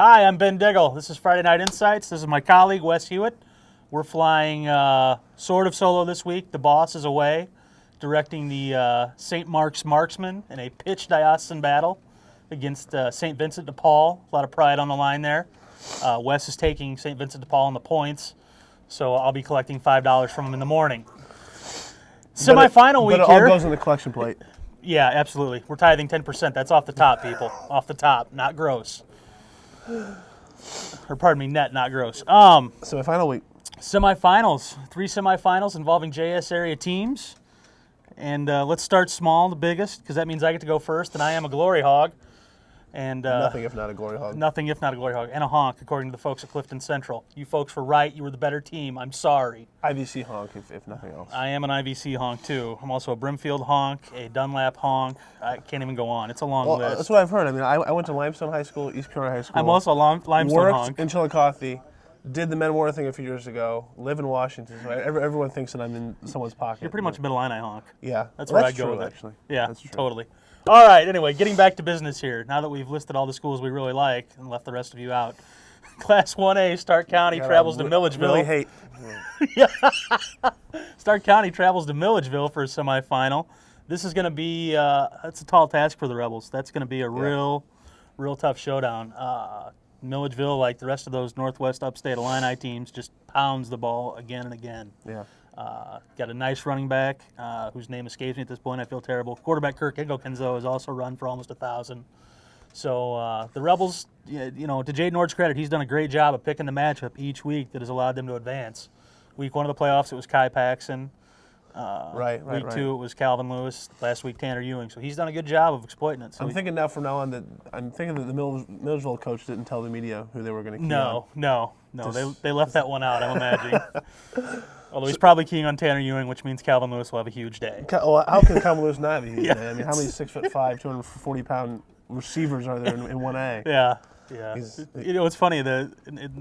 Hi, I'm Ben Diggle. This is Friday Night Insights. This is my colleague, Wes Huett. We're flying sort of solo this week. The boss is away, directing the St. Mark's Marksmen in a pitched diocesan battle against St. Vincent de Paul. A lot of pride on the line there. Wes is taking St. Vincent de Paul in the points, so I'll be collecting $5 from him in the morning. Semifinal week here. But it all goes in the collection plate. Yeah, absolutely. We're tithing 10%. That's off the top, people. Off the top, not gross. Or pardon me, net, not gross. Semifinal week. Semifinals. 3 semifinals involving JS area teams. And let's start small, the biggest, because that means I get to go first, and I am a glory hog. And Nothing if not a glory hog. Nothing if not a glory hog. And a honk, according to the folks at Clifton Central. You folks were right. You were the better team. I'm sorry. IVC honk, if nothing else. I am an IVC honk, too. I'm also a Brimfield honk, a Dunlap honk. I can't even go on. It's a long list. That's what I've heard. I mean, I went to Limestone High School, East Peoria High School. I'm also a Limestone worked honk. in Chillicothe, did the Metamora thing a few years ago, live in Washington, so everyone thinks that I'm in someone's pocket. You're pretty much a Middle Illini honk. Yeah. That's where I go true, with it. Actually. Yeah, that's true. Totally. All right, anyway, getting back to business here. Now that we've listed all the schools we really like and left the rest of you out. Class 1A, Stark County travels to Milledgeville. Really hate. Stark County travels to Milledgeville for a semifinal. This is going to be that's a tall task for the Rebels. That's going to be a real tough showdown. Milledgeville, like the rest of those Northwest Upstate Illini teams, just pounds the ball again and again. Yeah. Got a nice running back whose name escapes me at this point. I feel terrible. Quarterback Kirk Engelkens, though, has also run for almost 1,000. So the Rebels, to Jaden Ord's credit, he's done a great job of picking the matchup each week that has allowed them to advance. Week 1 of the playoffs, it was Kai Paxson. Week 2, it was Calvin Lewis. Last week, Tanner Ewing. So he's done a good job of exploiting it. So I'm thinking now from now on that the Milledgeville coach didn't tell the media who they were going to key on. No. They left that one out, I'm imagining. Although he's probably keying on Tanner Ewing, which means Calvin Lewis will have a huge day. Well, how can Calvin Lewis not have a huge day? I mean, how many 6'5", 240-pound receivers are there in 1A? Yeah. It's funny that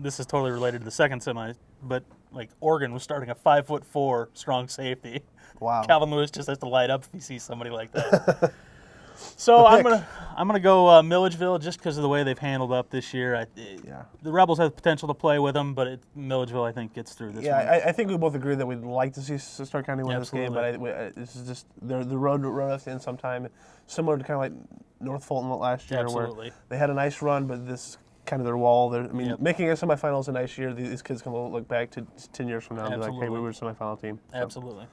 this is totally related to the second semi, but like Oregon was starting a 5'4" strong safety. Wow. Calvin Lewis just has to light up if he sees somebody like that. So I'm gonna go Milledgeville just because of the way they've handled up this year. The Rebels have potential to play with them, but Milledgeville I think gets through this. Yeah, I think we both agree that we'd like to see Stark County win this game, but this is just the road us in sometime, similar to kind of like North Fulton last year, where they had a nice run, but this kind of their wall. Making a semifinals a nice year. These kids can look back to 10 years from now and be like, hey, we were a semifinal team. So. Absolutely.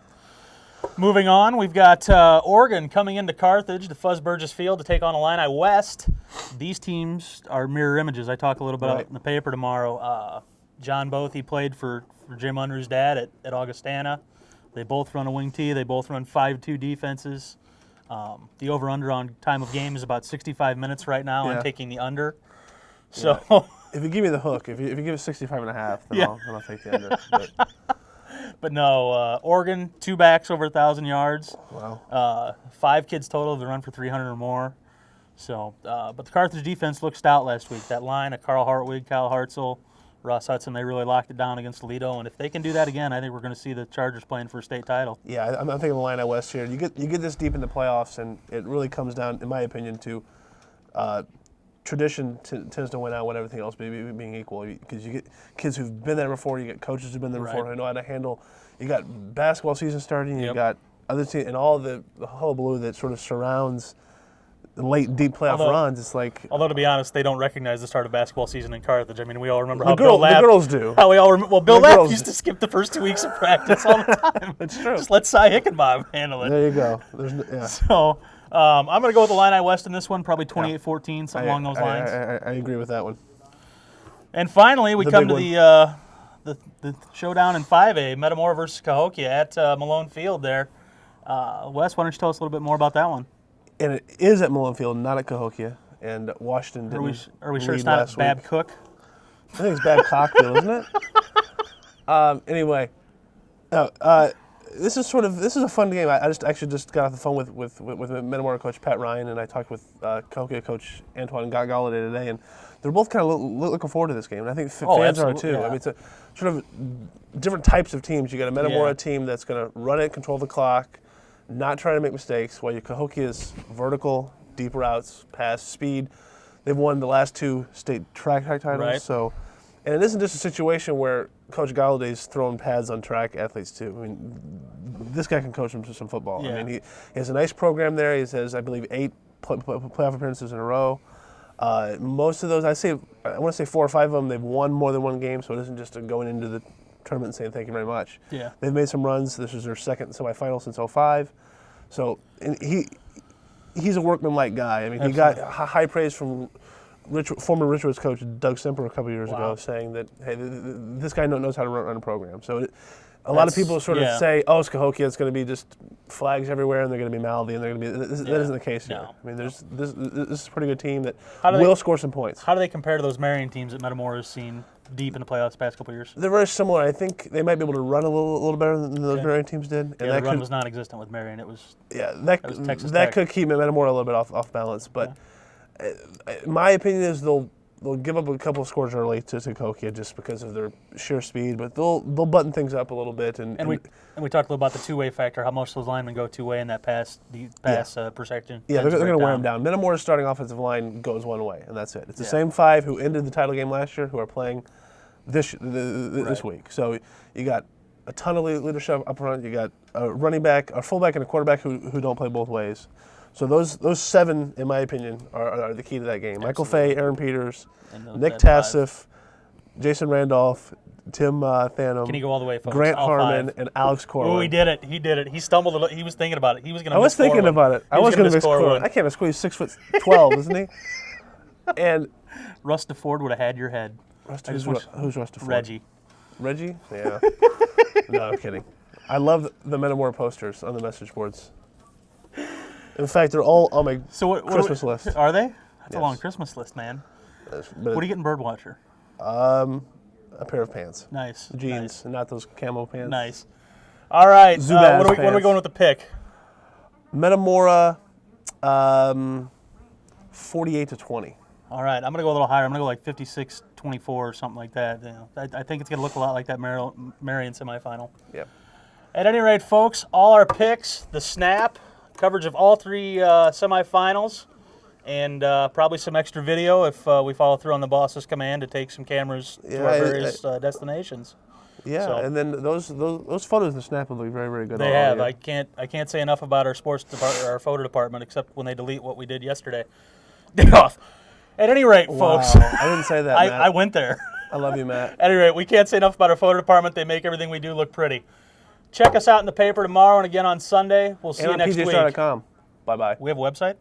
Moving on, we've got Oregon coming into Carthage, the Fuzz Burgess Field, to take on Illini West. These teams are mirror images. I talk a little bit about in the paper tomorrow. John Both, played for Jim Unruh's dad at Augustana. They both run a wing tee. They both run 5-2 defenses. The over-under on time of game is about 65 minutes right now. I'm taking the under. So if you give me the hook, if you give it 65.5, then I'll take the under. But no, Oregon, 2 backs over 1,000 yards. Wow. 5 kids total that run for 300 or more. So, but the Carthage defense looked stout last week. That line of Carl Hartwig, Kyle Hartzell, Ross Hudson, they really locked it down against Toledo. And if they can do that again, I think we're going to see the Chargers playing for a state title. Yeah, I'm thinking Illini West here. You get this deep in the playoffs, and it really comes down, in my opinion, to tradition tends to win out when everything else being equal, because you get kids who've been there before, you get coaches who've been there before who know how to handle. You got basketball season starting, you got other teams, and all the hullabaloo that sort of surrounds the late deep playoff runs. It's like, although to be honest, they don't recognize the start of basketball season in Carthage. I mean, we all remember the how Bill Lapp, the girls do. How we all remember. Well, Bill Lapp used to skip the first 2 weeks of practice all the time. It's true. Just let Cy Hickenbob handle it. There you go. So. I'm going to go with Illini West in this one, probably 28-14, something along those lines. I agree with that one. And finally, we come to the showdown in 5A, Metamora versus Cahokia at Malone Field there. Wes, why don't you tell us a little bit more about that one? And it is at Malone Field, not at Cahokia. And Washington didn't. Are we sure it's not at Babcock? I think it's Babcockville, isn't it? Anyway. This is a fun game. I actually just got off the phone with Metamora coach Pat Ryan, and I talked with Cahokia coach Antoine Galladay today, and they're both kind of looking forward to this game, and I think fans are too. Yeah. I mean, it's a sort of different types of teams. You got a Metamora team that's going to run it, control the clock, not try to make mistakes, while your Cahokia is vertical, deep routes, pass, speed. They've won the last 2 state track titles. Right. So, and it isn't just a situation where Coach Galladay's throwing pads on track athletes too. I mean, this guy can coach them to some football. Yeah. I mean, he has a nice program there. He has, I believe, 8 playoff appearances in a row. Most of those, I want to say 4 or 5 of them, they've won more than 1 game. So it isn't just going into the tournament and saying thank you very much. Yeah. They've made some runs. This is their second semifinal since 2005. So and he's a workmanlike guy. I mean, Absolutely. he got high praise from former Richwoods coach Doug Semper a couple years ago, saying that, hey, this guy knows how to run a program. So a lot of people sort of say, oh, it's Cahokia, it's going to be just flags everywhere, and they're going to be mouthy, and they're going to be. That isn't the case here. I mean, this is a pretty good team that will score some points. How do they compare to those Marion teams that Metamora has seen deep in the playoffs the past couple of years? They're very similar. I think they might be able to run a little better than those Marion teams did. And the run was non-existent with Marion. It was that could keep Metamora a little bit off balance, but. My opinion is they'll give up a couple of scores early to Cahokia just because of their sheer speed, but they'll button things up a little bit. And we talked a little about the two-way factor, how most of those linemen go two-way in that pass perception. Yeah, they're going to wear them down. Metamora's starting offensive line goes one way, and that's it. It's the same 5 who ended the title game last year who are playing this week. So you got a ton of leadership up front. You got a running back, a fullback, and a quarterback who don't play both ways. So those 7, in my opinion, are the key to that game. Michael Fay, Aaron Peters, Nick Tassif, Jason Randolph, Tim Thanem. Can he go all the way, folks? Grant all Harmon, 5. and Alex Corwin. Oh, he did it. He stumbled a little. He was thinking about it. He was going to I was thinking about it. I was going to miss Corwin. I can't miss Corwin. He's 6'12", isn't he? And Russ DeFord would have had your head. Who's Russ DeFord? Reggie? Yeah. No, I'm kidding. I love the Metamora posters on the message boards. In fact, they're all on my Christmas list. Are they? That's a long Christmas list, man. What are you getting, Birdwatcher? A pair of pants. Nice. Jeans, and not those camo pants. Nice. All right. What are we going with the pick? Metamora, 48-20. All right. I'm going to go a little higher. I'm going to go like 56-24 or something like that. You know, I think it's going to look a lot like that Marion semifinal. Yeah. At any rate, folks, all our picks, the snap, coverage of all 3 semifinals, and probably some extra video if we follow through on the boss's command to take some cameras to our various destinations. Yeah, so, and then those photos in the snap will be very, very good. They have. I can't say enough about our sports department, our photo department, except when they delete what we did yesterday. Day off. At any rate, folks. I didn't say that, Matt. I went there. I love you, Matt. At any rate, we can't say enough about our photo department. They make everything we do look pretty. Check us out in the paper tomorrow and again on Sunday. We'll see you next week. And on PGStar.com. Bye-bye. We have a website?